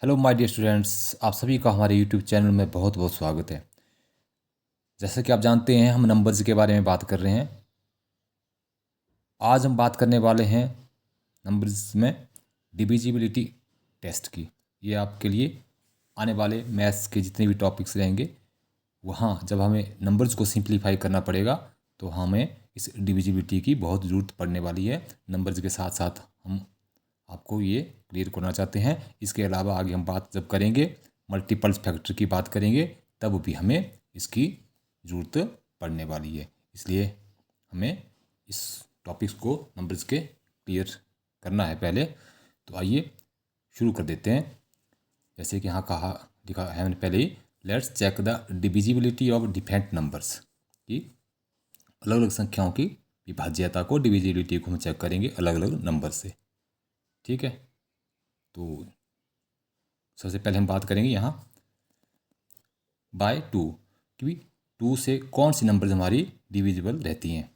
Hello my dear students, आप सभी का हमारे यूट्यूब चैनल में बहुत बहुत स्वागत है। जैसा कि आप जानते हैं, हम नंबर्स के बारे में बात कर रहे हैं। आज हम बात करने वाले हैं नंबर्स में डिविजिबिलिटी टेस्ट की। ये आपके लिए आने वाले मैथ्स के जितने भी टॉपिक्स रहेंगे, वहाँ जब हमें नंबर्स को सिंप्लीफाई करना पड़ेगा तो हमें इस डिविजिबिलिटी की बहुत ज़रूरत पड़ने वाली है। नंबर्स के साथ साथ हम आपको ये क्लियर करना चाहते हैं। इसके अलावा आगे हम बात जब करेंगे मल्टीपल फैक्टर की बात करेंगे, तब भी हमें इसकी ज़रूरत पड़ने वाली है। इसलिए हमें इस टॉपिक्स को नंबर्स के क्लियर करना है पहले। तो आइए शुरू कर देते हैं। जैसे कि यहाँ कहा लिखा है मैंने पहले ही, let's check the divisibility of different numbers की अलग अलग संख्याओं की विभाज्यता को, डिविजिबिलिटी को हम चेक करेंगे अलग अलग नंबर से। ठीक है, तो सबसे पहले हम बात करेंगे यहाँ बाय टू, कि टू से कौन सी नंबर्स हमारी डिविजिबल रहती हैं।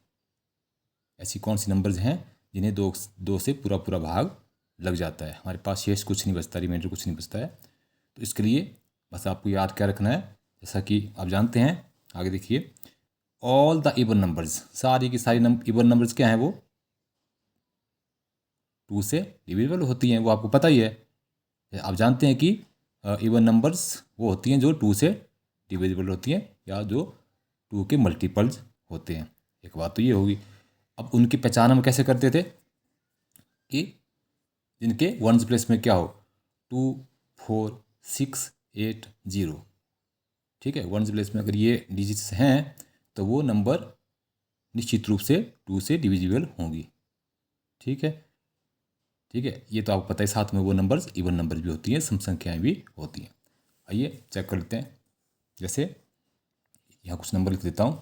ऐसी कौन सी नंबर्स हैं जिन्हें दो से पूरा पूरा भाग लग जाता है, हमारे पास शेष कुछ नहीं बचता, रिमाइंडर कुछ नहीं बचता है। तो इसके लिए बस आपको याद क्या रखना है, जैसा कि आप जानते हैं, आगे देखिए, ऑल द इवन नंबर्स, सारी की सारी इवन नंबर्स क्या हैं, वो टू से डिविजिबल होती हैं। वो आपको पता ही है। आप जानते हैं कि इवन नंबर्स वो होती हैं जो टू से डिविजिबल होती हैं या जो टू के मल्टीपल्स होते हैं। एक बात तो ये होगी। अब उनकी पहचान हम कैसे करते थे कि जिनके वंस प्लेस में क्या हो, 2 4 6 8 0। ठीक है, वंस प्लेस में अगर ये डिजिट्स हैं तो वो नंबर निश्चित रूप से टू से डिविजिबल होंगी। ठीक है, ठीक है, ये तो आपको पता है। साथ में वो नंबर्स इवन नंबर भी होती हैं, सम संख्याएं भी होती हैं। आइए चेक कर लेते हैं। जैसे यहाँ कुछ नंबर लिख देता हूँ।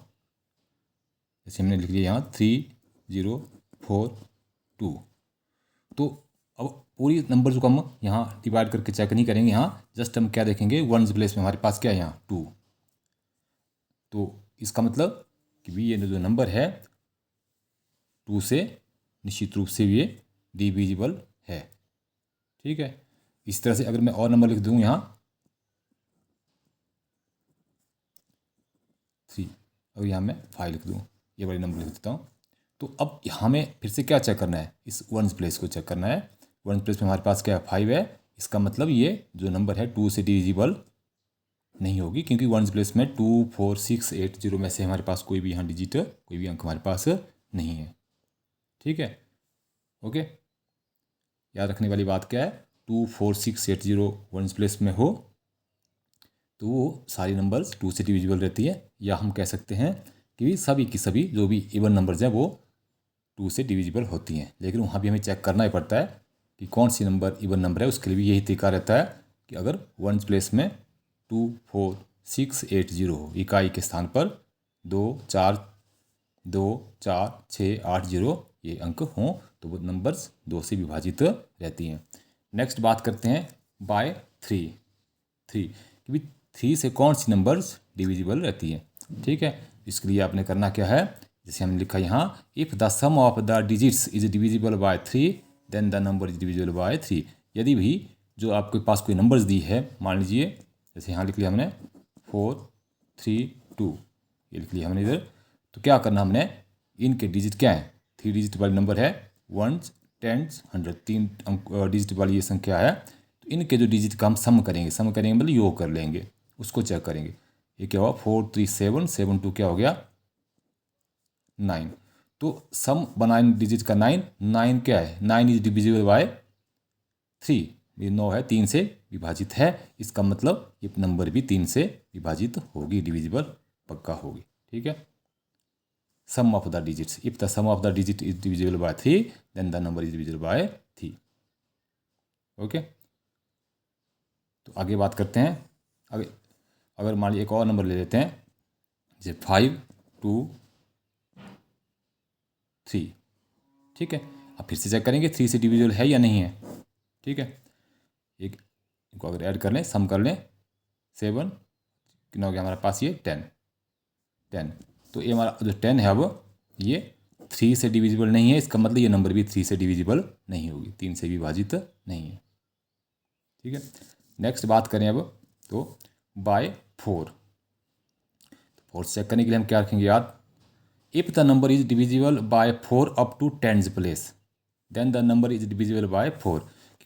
जैसे हमने लिख लिया यहाँ 3042। तो अब पूरी नंबर्स को हम यहाँ डिवाइड करके चेक नहीं करेंगे। यहाँ जस्ट हम क्या देखेंगे, वंस प्लेस में हमारे पास क्या है, यहाँ 2। तो इसका मतलब कि भी ये जो नंबर है टू से निश्चित रूप से ये डिविजिबल है। ठीक है, इस तरह से अगर मैं और नंबर लिख दूँ यहाँ 3, और यहाँ मैं 5 लिख दूँ, ये वाले नंबर लिख देता हूँ। तो अब हमें फिर से क्या चेक करना है, इस वंस प्लेस को चेक करना है। वंस प्लेस में हमारे पास क्या है, 5 है। इसका मतलब ये जो नंबर है टू से डिविजिबल नहीं होगी, क्योंकि वंस प्लेस में 2 4 6 8 0 में से हमारे पास कोई भी यहाँ डिजिट, कोई भी अंक हमारे पास नहीं है। ठीक है, ओके। याद रखने वाली बात क्या है, 2 4 6 8 0 वंस प्लेस में हो तो वो सारी नंबर्स टू से डिविजिबल रहती है। या हम कह सकते हैं कि सभी की सभी जो भी इवन नंबर्स हैं वो टू से डिविजिबल होती हैं। लेकिन वहाँ भी हमें चेक करना ही पड़ता है कि कौन सी नंबर इवन नंबर है। उसके लिए भी यही तरीका रहता है कि अगर वंस प्लेस में 2 4 6 8 0 हो, इकाई के स्थान पर 2 4 6 8 0 ये अंक हों तो वो नंबर्स दो से विभाजित रहती हैं। नेक्स्ट बात करते हैं बाय थ्री। कि 3 से कौन सी नंबर्स डिविजिबल रहती है। ठीक है, इसके लिए आपने करना क्या है, जैसे हमने लिखा यहाँ, if the sum of the digits is divisible by 3 then the number is divisible by 3। यदि भी जो आपके पास कोई नंबर्स दी है, मान लीजिए जैसे यहाँ लिख लिया हमने 4 3 2, ये लिख लिया हमने इधर। तो क्या करना हमने, इनके डिजिट क्या है, 3 डिजिट वाली नंबर है, 1 10 100, 3 अंक डिजिट वाली ये संख्या है। तो इनके जो डिजिट का हम सम करेंगे मतलब योग कर लेंगे, उसको चेक करेंगे। ये क्या हुआ, 4 3 7 7 2 क्या हो गया 9। तो सम बना इन डिजिट का 9, 9 क्या है, 9 इज डिविजिबल बाय 3। ये 9 है, 3 से विभाजित है। इसका मतलब ये नंबर भी 3 से विभाजित होगी, डिविजिबल पक्का होगी। ठीक है, sum of the digits, if the sum of the digit is divisible by 3 then the number is divisible by 3। Okay, तो आगे बात करते हैं। आगे अगर मान लीजिए एक और नंबर ले लेते हैं, जैसे 5 2 3। ठीक है, अब फिर से चेक करेंगे 3 से डिविजिबल है या नहीं है। ठीक है, एक इनको अगर ऐड कर लें, सम कर लें, 7 कितना हो गया हमारे पास, ये 10। तो ये हमारा जो 10 है अब ये 3 से डिविजिबल नहीं है। इसका मतलब ये नंबर भी 3 से डिविजिबल नहीं होगी, 3 से विभाजित नहीं है। ठीक है, नेक्स्ट बात करें अब तो बाय 4। 4 चेक करने के लिए हम क्या रखेंगे याद, if the number is divisible by 4 up to 10th place then the number is divisible by 4।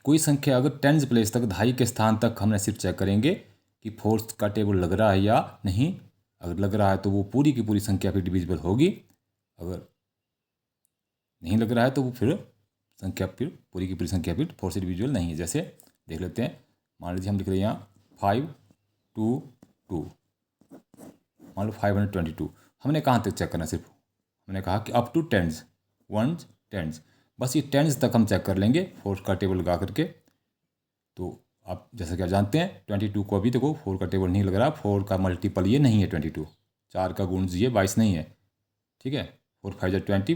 कोई संख्या अगर 10th प्लेस तक, 2.5 के स्थान तक हमने सिर्फ चेक करेंगे कि 4 का टेबल लग रहा है या नहीं। अगर लग रहा है तो वो पूरी की पूरी संख्या फिर डिविजिबल होगी, अगर नहीं लग रहा है तो वो फिर संख्या फिर पूरी की पूरी संख्या फिर 4 से डिविजिबल नहीं है। जैसे देख लेते हैं, मान लीजिए हम लिख रहे हैं यहाँ 522, मान लो 522। हमने कहाँ तक चेक करना, सिर्फ हमने कहा कि अप टू 10th, 1 10th, बस ये 10th तक हम चेक कर लेंगे 4 का टेबल लगा करके। तो आप जैसा कि आप जानते हैं 22 को अभी देखो 4 का टेबल नहीं लग रहा, 4 का मल्टीपल ये नहीं है 22, 4 का गुण ये 22 नहीं है, ठीक है। 4 5 जा 20,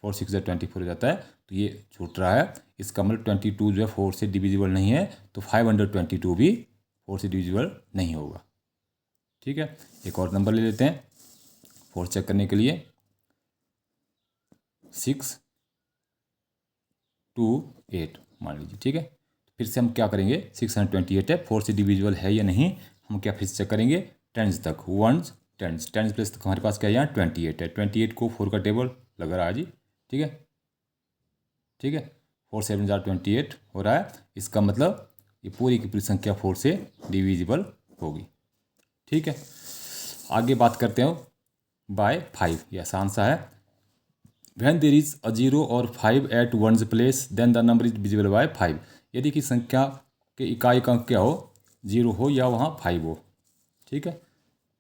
4 6 जा 24 हो जाता है, तो ये छूट रहा है। इसका मतलब 22 जो है 4 से डिविजिबल नहीं है, तो 522 भी 4 से डिविजिबल नहीं होगा, ठीक है। एक और नंबर ले लेते हैं 4 चेक करने के लिए, 6 2 8 मान लीजिए, ठीक है। फिर से हम क्या करेंगे, 628 है, 4 से डिविजिबल है या नहीं, हम क्या फिर से चेक करेंगे 10th तक, 1 10th प्लेस तक हमारे पास क्या है यहाँ 28 है, 28 को 4 का टेबल लग रहा है जी, ठीक है, ठीक है। 4 7 जार 28 हो रहा है, इसका मतलब ये पूरी की पूरी संख्या 4 से डिविजिबल होगी, ठीक है। आगे बात करते हैं बाय 5, ये आसान सा है। When there is a 0 और 5 at one's place then the number is divisible by 5। यदि कि संख्या के इकाई का अंक क्या हो, 0 हो या वहाँ 5 हो, ठीक है,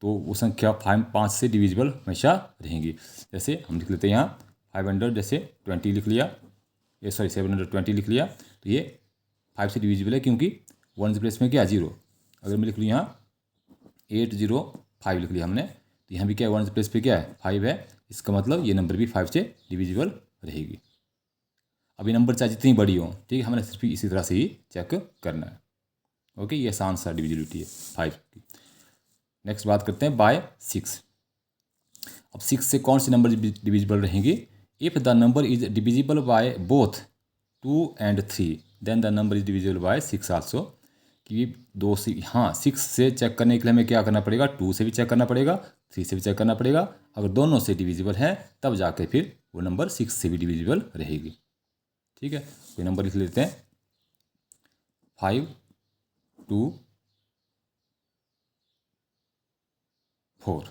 तो वो संख्या 5 से डिविजिबल हमेशा रहेंगी। जैसे हम लिख लेते हैं यहाँ 500, जैसे 20 लिख लिया, ये सॉरी 720 लिख लिया, तो ये 5 से डिविजिबल है क्योंकि 1 प्लेस में क्या 0। अगर मैं लिख लूँ यहाँ 805 लिख लिया हमने, तो यहाँ भी क्या है 1 प्लेस पे क्या है 5 है, इसका मतलब ये नंबर भी 5 से डिविजिबल रहेगी। अभी नंबर चाहे जितनी बड़ी हो, ठीक है, हमें सिर्फ इसी तरह से ही चेक करना है, ओके। ये आसान सा डिविजिबिलिटी है 5 की। नेक्स्ट बात करते हैं बाय 6। अब 6 से कौन सी नंबर डिविजिबल रहेंगी, if the number is divisible by both 2 and 3 then the number is divisible by 6 also. कि 2 से, हाँ 6 से चेक करने के लिए हमें क्या करना पड़ेगा, 2 से भी चेक करना पड़ेगा, 3 से भी चेक करना पड़ेगा। अगर दोनों से डिविजिबल है तब जाके फिर वो नंबर 6 से भी डिविजिबल रहेगी, ठीक है। कोई नंबर लिख लेते हैं 5 2 4,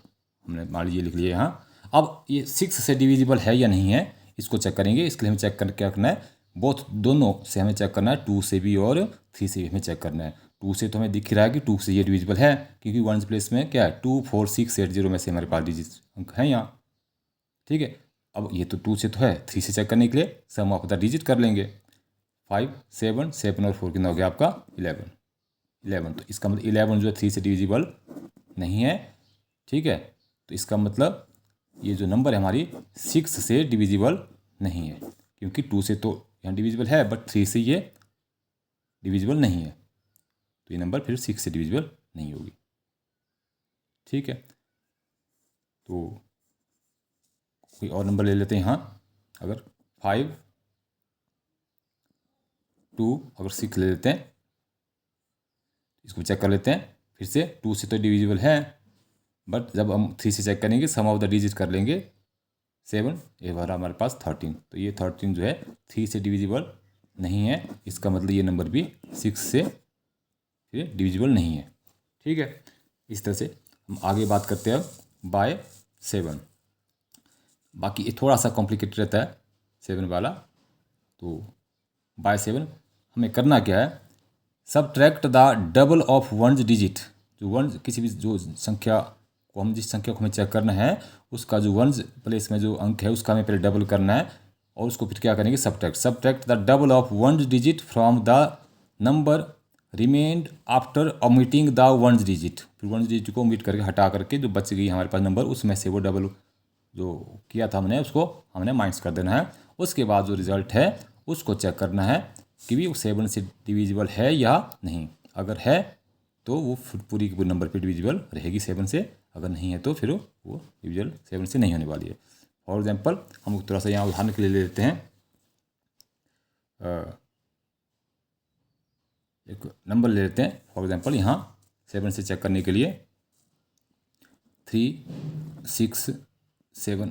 हमने मान लीजिए लिख लिया यहाँ। अब ये 6 से डिविजिबल है या नहीं है इसको चेक करेंगे, इसके लिए हमें चेक कर क्या करना है, बोथ दोनों से हमें चेक करना है, 2 से भी और 3 से भी हमें चेक करना है। 2 से तो हमें दिख रहा है कि 2 से ये डिविजिबल है, क्योंकि 1 प्लेस में क्या है 2 4 6 8 0 में से हमारे पास डिजिट अंक है यहाँ, ठीक है। अब ये तो 2 से तो है, 3 से चेक करने के लिए सम ऑफ द डिजिट कर लेंगे, 5 7 7 और 4 कितना हो गया आपका 11। तो इसका मतलब 11 जो है 3 से डिविजिबल नहीं है, ठीक है। तो इसका मतलब ये जो नंबर है हमारी 6 से डिविजिबल नहीं है, क्योंकि 2 से तो यहाँ डिविजिबल है बट 3 से ये डिविजिबल नहीं है, तो ये नंबर फिर 6 से डिविजिबल नहीं होगी, ठीक है। तो कोई और नंबर ले लेते हैं यहाँ, अगर 5 2 अगर 6 ले लेते हैं, इसको चेक कर लेते हैं फिर से। 2 से तो डिविजिबल है बट जब हम 3 से चेक करेंगे सम ऑफ द डिजिट कर लेंगे 7, ये बार हमारे पास 13, तो ये 13 जो है 3 से डिविजिबल नहीं है, इसका मतलब ये नंबर भी 6 से फिर डिविजिबल नहीं है, ठीक है। इस तरह से हम आगे बात करते हैं बाय 7। बाकी ये थोड़ा सा कॉम्प्लिकेटेड रहता है 7 वाला। तो बाय 7 हमें करना क्या है, subtract the double of ones digit. जो वन किसी भी जो संख्या को हम जिस संख्या को हमें चेक करना है उसका जो वंस प्लेस में जो अंक है उसका हमें पहले डबल करना है, और उसको फिर क्या करेंगे subtract the double of ones digit from the number remained after omitting the ones digit. फिर वंस डिजिट को ओमिट करके हटा करके जो बच गई हमारे पास नंबर उसमें से वो डबल जो किया था हमने उसको हमने माइनस कर देना है। उसके बाद जो रिजल्ट है उसको चेक करना है कि भी वो 7 से डिविजिबल है या नहीं। अगर है तो वो पूरी की पूरी नंबर पे डिविजिबल रहेगी 7 से, अगर नहीं है तो फिर वो डिविजिबल 7 से नहीं होने वाली है। फॉर एग्जांपल हम थोड़ा सा यहाँ उदाहरण के लिए ले लेते हैं एक नंबर ले लेते हैं, फॉर एग्जांपल यहाँ 7 से चेक करने के लिए 3 6 7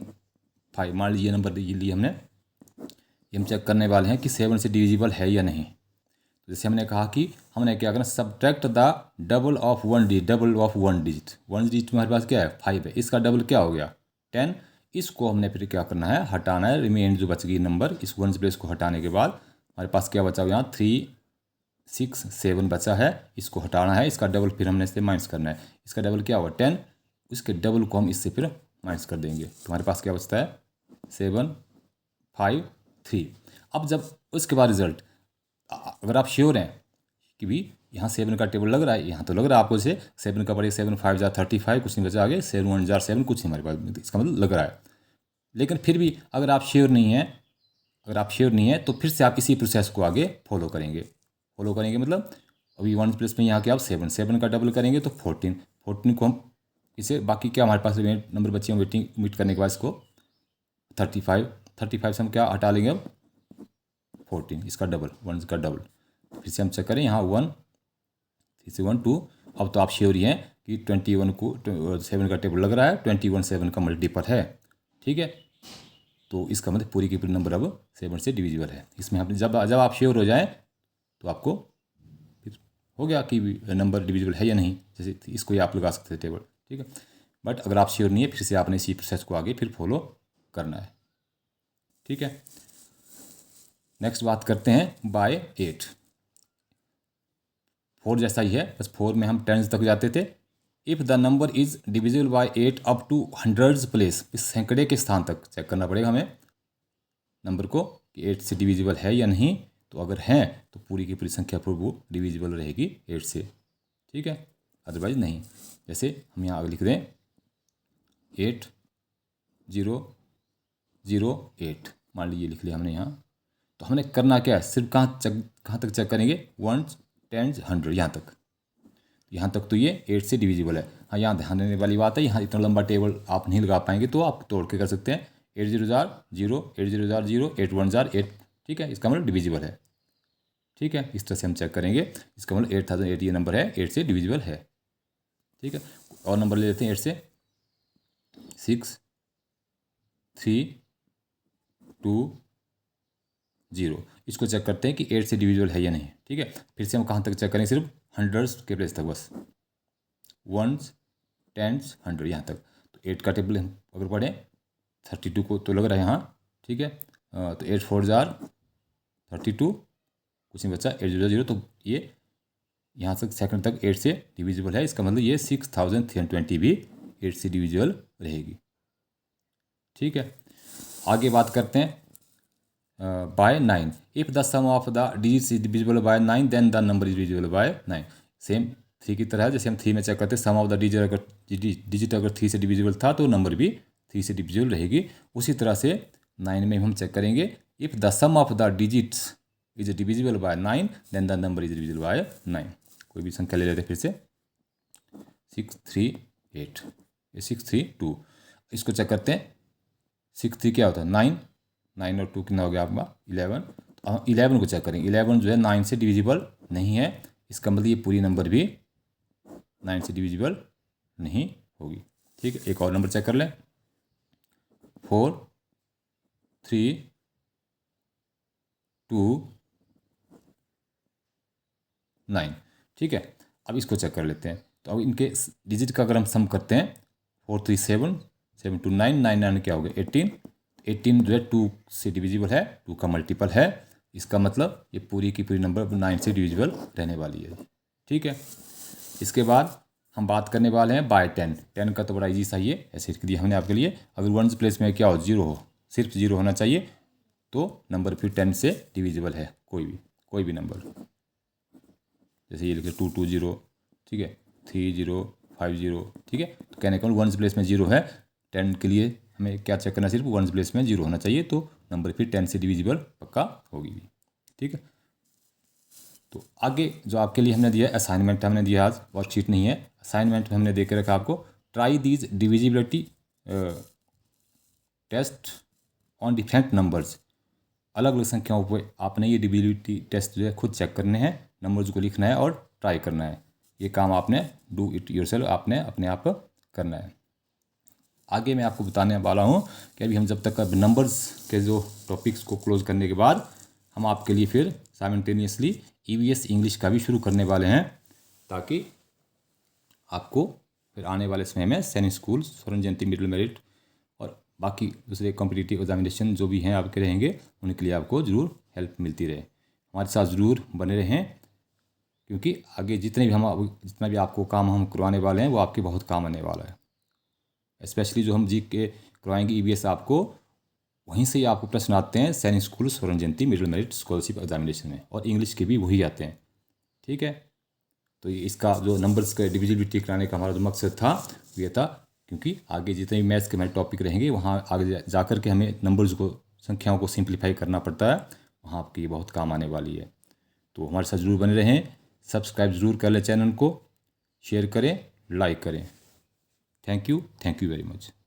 5 मान लीजिए नंबर लिए हमने। ये हम चेक करने वाले हैं कि 7 से डिविजिबल है या नहीं। तो जैसे हमने कहा कि हमने क्या करना, subtract the double of one digit, double of one digit. One digit में हमारे पास क्या है 5 है, इसका डबल क्या हो गया 10। इसको हमने फिर क्या करना है, हटाना है। रिमेन जो बच गई नंबर, इस वन प्लेस को हटाने के बाद हमारे पास क्या बचा हुआ यहाँ 3 6 7 बचा है, इसको हटाना है। इसका डबल फिर हमने इससे माइनस करना है, इसका डबल क्या होगा 10, इसके डबल को हम इससे फिर माइनस कर देंगे। तो हमारे पास क्या बचता है 7 5 3। अब जब उसके बाद रिजल्ट, अगर आप श्योर हैं कि भी यहाँ 7 का टेबल लग रहा है, यहाँ तो लग रहा है आपको, जैसे 7 का पड़ेगा 7 5 जार 35, कुछ नहीं बचा आगे, 7 1 जार 7, कुछ नहीं हमारे पास, इसका मतलब लग रहा है। लेकिन फिर भी अगर आप श्योर नहीं हैं, अगर आप श्योर नहीं है तो फिर से आप इसी प्रोसेस को आगे फॉलो करेंगे। फॉलो करेंगे मतलब अभी वन प्लस में यहाँ के आप 7 का डबल करेंगे तो 14 को हम इसे, बाकी क्या हमारे पास नंबर बच्चे हैं वेटिंग मीट करने के बाद इसको 35 से हम क्या हटा लेंगे अब 14, इसका डबल, 1 का डबल। फिर से हम चेक करें यहाँ 1 फिर से 1 2। अब तो आप श्योर ही हैं कि 21 को 7 का टेबल लग रहा है, 21 7 का मल्टीपल है, ठीक है। तो इसका मतलब पूरी की पूरी नंबर अब 7 से डिविजिबल है। इसमें आपने जब आप श्योर हो जाएं तो आपको फिर हो गया कि नंबर डिविजिबल है या नहीं। जैसे इसको ही आप लगा सकते थे टेबल, ठीक है। बट अगर आप श्योर नहीं है फिर से आपने इसी प्रोसेस को आगे फिर फॉलो करना है, ठीक है। नेक्स्ट बात करते हैं बाय 8। 4 जैसा ही है, बस 4 में हम टेंस तक जाते थे। If the number is divisible by 8 up to hundreds place, इस सैकड़े के स्थान तक चेक करना पड़ेगा हमें नंबर को कि 8 से डिविजिबल है या नहीं। तो अगर हैं तो पूरी की पूरी संख्या पर वो डिविजिबल रहेगी 8 से, ठीक है, अदरवाइज नहीं। जैसे हम यहाँ आगे लिख दें 8 0 0 8, मान लीजिए लिख लिया हमने यहाँ। तो हमने करना क्या है, सिर्फ कहाँ तक चेक करेंगे 1 10 100, यहाँ तक तो ये 8 से डिविजिबल है। हाँ, यहाँ ध्यान देने वाली बात है, यहाँ इतना लंबा टेबल आप नहीं लगा पाएंगे तो आप तोड़ के कर सकते हैं। 8 0 जार 0, 8 0 जार 0, 8 1 जार 8, ठीक है, इसका मतलब डिविजिबल है, ठीक है। इस तरह से हम चेक करेंगे, इसका मतलब 8008 ये नंबर है 8 से डिविजिबल है, ठीक है। और नंबर ले लेते हैं 8 से 6 3 2 0। इसको चेक करते हैं कि 8 से डिविजिबल है या नहीं, ठीक है। फिर से हम कहाँ तक चेक करेंगे, सिर्फ हंड्रेड्स के प्लेस तक, बस 1 10 100 यहाँ तक। तो 8 का टेबल अगर पढ़ें 32 को तो लग रहा है यहाँ, ठीक है। तो 8 4 जार 32, कुछ नहीं बचा, 8 0 0, तो ये यहाँ तक सेकंड तक 8 से डिविजिबल है। इसका मतलब ये 6320 भी 8 से डिविजिबल रहेगी, ठीक है। आगे बात करते हैं by 9। If the sum of the digits is divisible by 9 then the number is divisible by 9। Same 3 की तरह है, जैसे हम 3 में चेक करते हैं सम ऑफ द डिजिट अगर 3 से डिविजिबल था तो नंबर भी 3 से डिविजिबल रहेगी। उसी तरह से 9 में हम चेक करेंगे if the sum of the digits is divisible by 9 then the number is divisible by 9। कोई भी संख्या ले लेते फिर से 6 3 8, ये 6 3 2। इसको चेक करते हैं 6 3 क्या होता है 9, 9 और 2 कितना हो गया आपका 11। तो हम 11 को चेक करेंगे, 11 जो है 9 से डिविजिबल नहीं है, इसका मतलब ये पूरी नंबर भी 9 से डिविजिबल नहीं होगी, ठीक है। एक और नंबर चेक कर लें 4 3 2 9, ठीक है। अब इसको चेक कर लेते हैं। तो अब इनके डिजिट का अगर हम सम करते हैं 4 3 7 7 2 9 9 9 क्या हो गया 18। 18 जो है 2 से डिविजिबल है, 2 का मल्टीपल है, इसका मतलब ये पूरी की पूरी नंबर 9 से डिविजिबल रहने वाली है, ठीक है। इसके बाद हम बात करने वाले हैं बाय 10। 10 का तो बड़ा ईजी सही है, ऐसे लिख दिया हमने आपके लिए। अगर वन प्लेस में क्या हो 0 हो, सिर्फ 0 होना चाहिए तो नंबर फिर 10 से डिविजिबल है, कोई भी नंबर। जैसे ये लिखे 2 2 0, ठीक है, 3 0 5 0, ठीक है। तो कहने का वन प्लेस में 0 है, 10 के लिए हमें क्या चेक करना, सिर्फ वन प्लेस में 0 होना चाहिए तो नंबर फिर 10 से डिविजिबल पक्का होगी, ठीक है। तो आगे जो आपके लिए हमने दिया असाइनमेंट हमने दिया, आज वर्कशीट नहीं है, असाइनमेंट में हमने दे के रखा आपको try these divisibility test on different numbers. अलग अलग संख्याओं पर आपने ये डिविजिबिलिटी टेस्ट जो है खुद चेक करने हैं नंबर्स को लिखना है और ट्राई करना है। ये काम आपने डू इट योरसेल्फ, आपने अपने आप करना है। आगे मैं आपको बताने वाला हूँ कि अभी हम जब तक अब नंबर्स के जो टॉपिक्स को क्लोज करने के बाद हम आपके लिए फिर साइमल्टेनियसली EVS इंग्लिश का भी शुरू करने वाले हैं, ताकि आपको फिर आने वाले समय में सैनिक स्कूल, स्वर्ण जयंती, मिडिल मेरिट और बाकी दूसरे कॉम्पिटिटिव एग्जामिनेशन जो भी हैं आपके रहेंगे, उनके लिए आपको ज़रूर हेल्प मिलती रहे। हमारे साथ ज़रूर बने रहें, क्योंकि आगे जितना भी आपको काम हम करवाने वाले हैं वो आपके बहुत काम आने वाला है। स्पेशली जो हम जी के करवाएंगे EVS आपको, वहीं से ही आपको प्रश्न आते हैं सैनिक स्कूल, स्वर्ण जयंती, मिडिल मेरिट, स्कॉलरशिप एग्जामिनेशन में, और इंग्लिश के भी वही आते हैं। ठीक है, तो ये इसका जो नंबर्स का डिविजिबिलिटी कराने का हमारा जो मकसद था ये था, क्योंकि आगे जितने भी मैथ्स के हमारे टॉपिक रहेंगे वहाँ आगे जा कर के हमें नंबर्स को, संख्याओं को सिंप्लीफाई करना पड़ता है, वहाँ आपकी बहुत काम आने वाली है। तो हमारे साथ ज़रूर बने रहें, सब्सक्राइब ज़रूर कर लें चैनल को, शेयर करें, लाइक करें। Thank you very much.